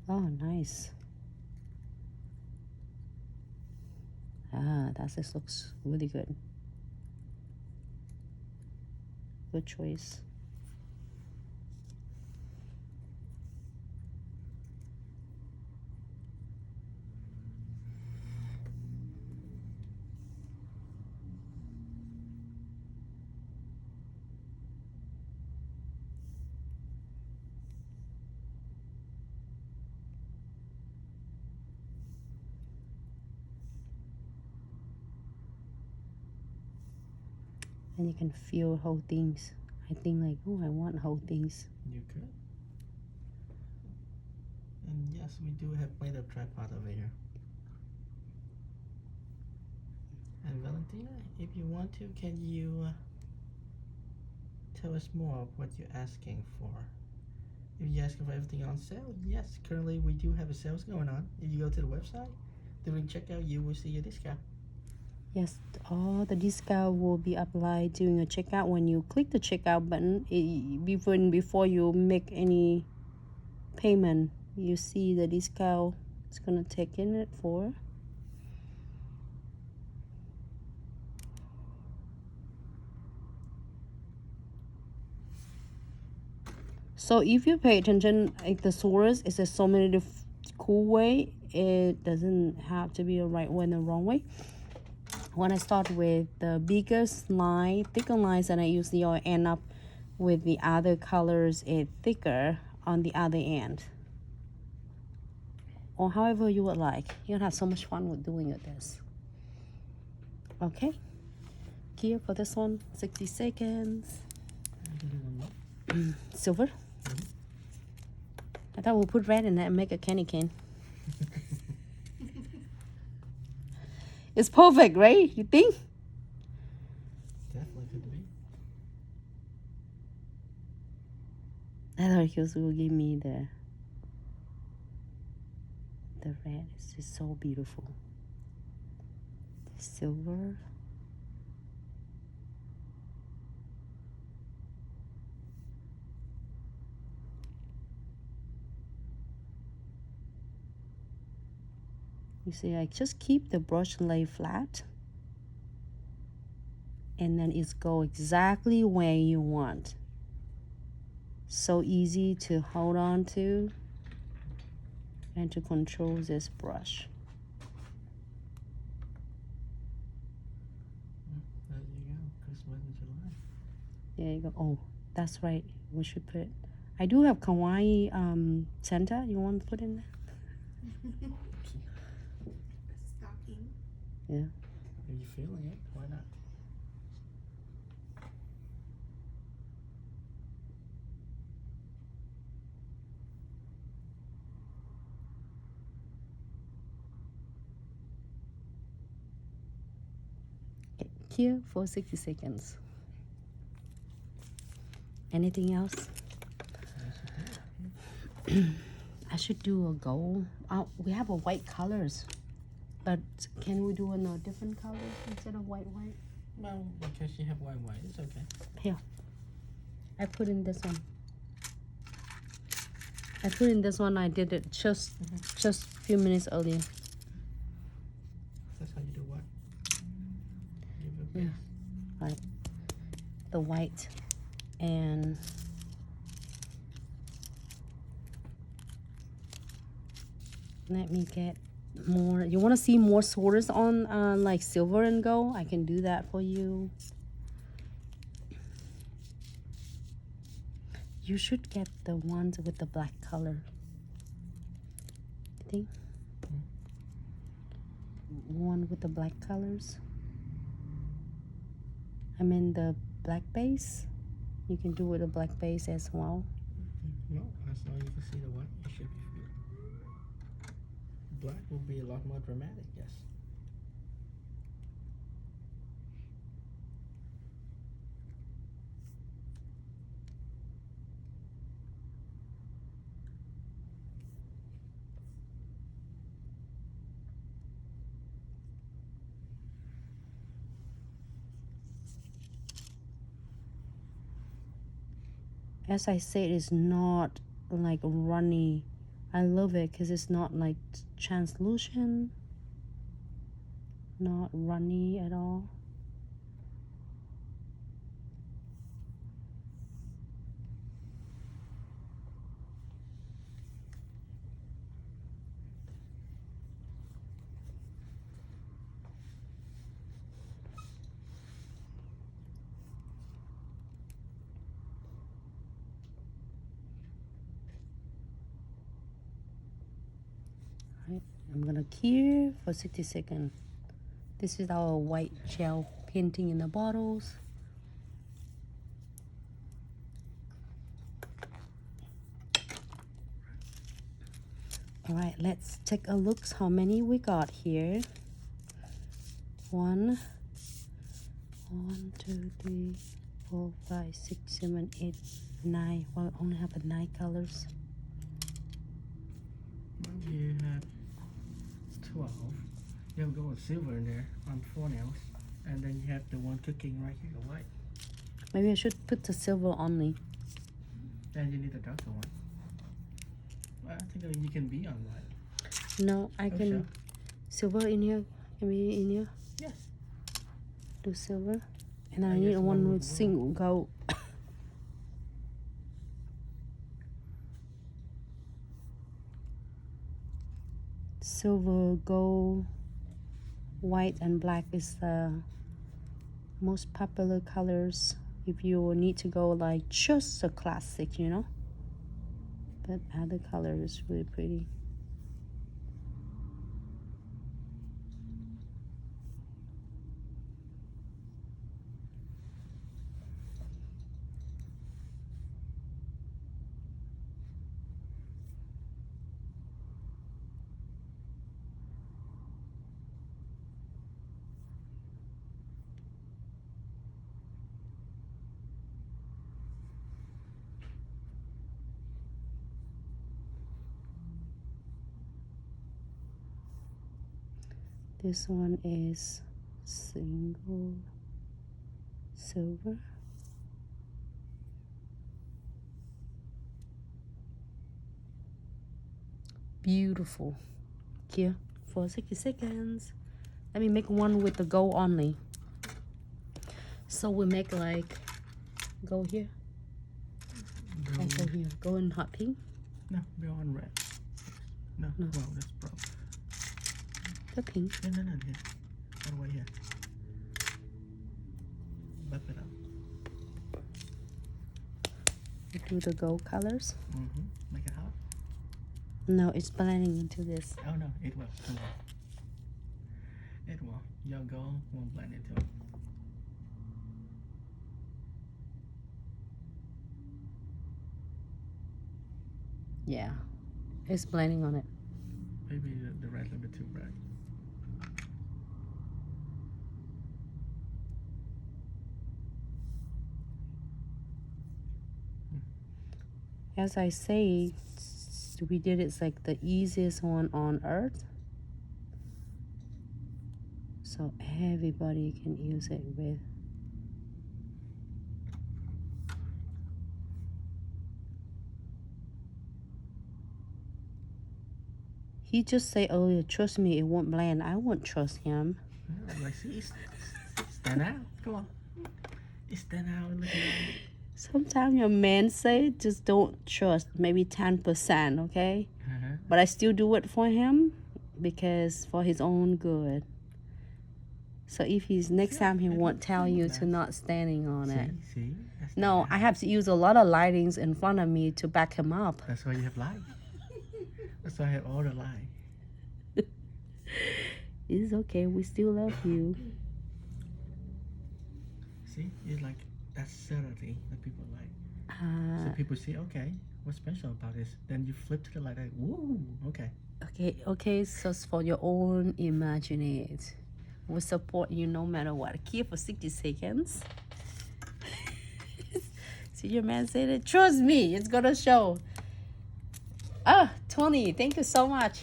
Oh, nice. Ah, that just looks really good. Good choice. And you can feel whole things. I think like, oh, I want whole things. You could. And yes, we do have plenty of tripod over here. And Valentina, if you want to, can you tell us more of what you're asking for? If you're asking for everything on sale, yes, currently we do have a sales going on. If you go to the website, during checkout, you will see a discount. Yes, all the discount will be applied during a checkout. When you click the checkout button, before you make any payment, you see the discount. It's gonna take in it for. So if you pay attention, like the source is a so many cool way. It doesn't have to be a right way and a wrong way. When I start with the biggest line, thicker lines, and I usually end up with the other colors it thicker on the other end. Or however you would like. You'll have so much fun with doing this. Okay. Here for this one, 60 seconds. Silver. I thought we'll put red in it and make a candy cane. It's perfect, right? You think? Definitely could be. I thought he was going to give me the red. It's just so beautiful. The silver. You see, I just keep the brush lay flat. And then it's go exactly where you want. So easy to hold on to and to control this brush. There you go. Christmas in July. There you go. Oh, that's right. We should put. I do have kawaii Santa. You want to put in there? Stocking. Yeah. Are you feeling it? Why not? Okay. Here for 60 seconds. Anything else? I should do a gold. We have a white colors, but can we do a different color instead of white? Well, because you have white, it's okay. Here, I put in this one. I did it just a few minutes earlier. That's how you do what? Give it a Yeah, right. The white and let me get more. You want to see more swords on like silver and gold? I can do that for you. You should get the ones with the black color. I think one with the black colors. I mean the black base. You can do with a black base as well. No, as long as you can see the white, it should be good. Black will be a lot more dramatic, yes. As I said, it's not like runny. I love it because it's not like translucent, not runny at all. I'm gonna cure for 60 seconds. This is our white gel painting in the bottles. All right, let's take a look how many we got here. 1, 2, 3, 4, 5, 6, 7, 8, 9. Well, I only have 9 colors. Well, you have 12. You have gold and silver in there on 4 nails. And then you have the one cooking right here, the white. Maybe I should put the silver only. Then you need a darker one. Well, I think that you can be on white. No, I can. Sure. Silver in here. Can be in here. Yes. Do silver. And I I need guess one one with with single gold. Silver, gold, white, and black is the most popular colors if you need to go like just a classic, you know. But other color is really pretty. This one is single silver. Beautiful. Here for 60 seconds. Let me make one with the gold only. So we make like go here. And go here. Go in hot pink. No, go on red. No, No. well, that's brown. The pink. No, here. All the way here. Buff it up. We do the gold colors. Make it hot. No, it's blending into this. Oh no, it will. Come on. It will. Your gold won't blend into it. Yeah, it's blending on it. Maybe the red's a little bit too bright. As I say, we did it's like the easiest one on earth. So everybody can use it with. He just said earlier, trust me, it won't blend. I won't trust him. Yeah, like, see, stand out. Come on. Stand out and look at it. Sometimes your man say just don't trust, maybe 10%, okay? But I still do it for him because for his own good. So if he's next time he won't tell you to not standing on it. See? No, I have to use a lot of lightings in front of me to back him up. That's why you have light. That's why I have all the light. It's okay, we still love you. See, it's like that subtlety that people like. So people see, okay, what's special about this? Then you flip to the light, like, woo, okay. Okay, so it's for your own imagination. We support you no matter what. Keep for 60 seconds. See your man say that, trust me, it's gonna show. 20, thank you so much.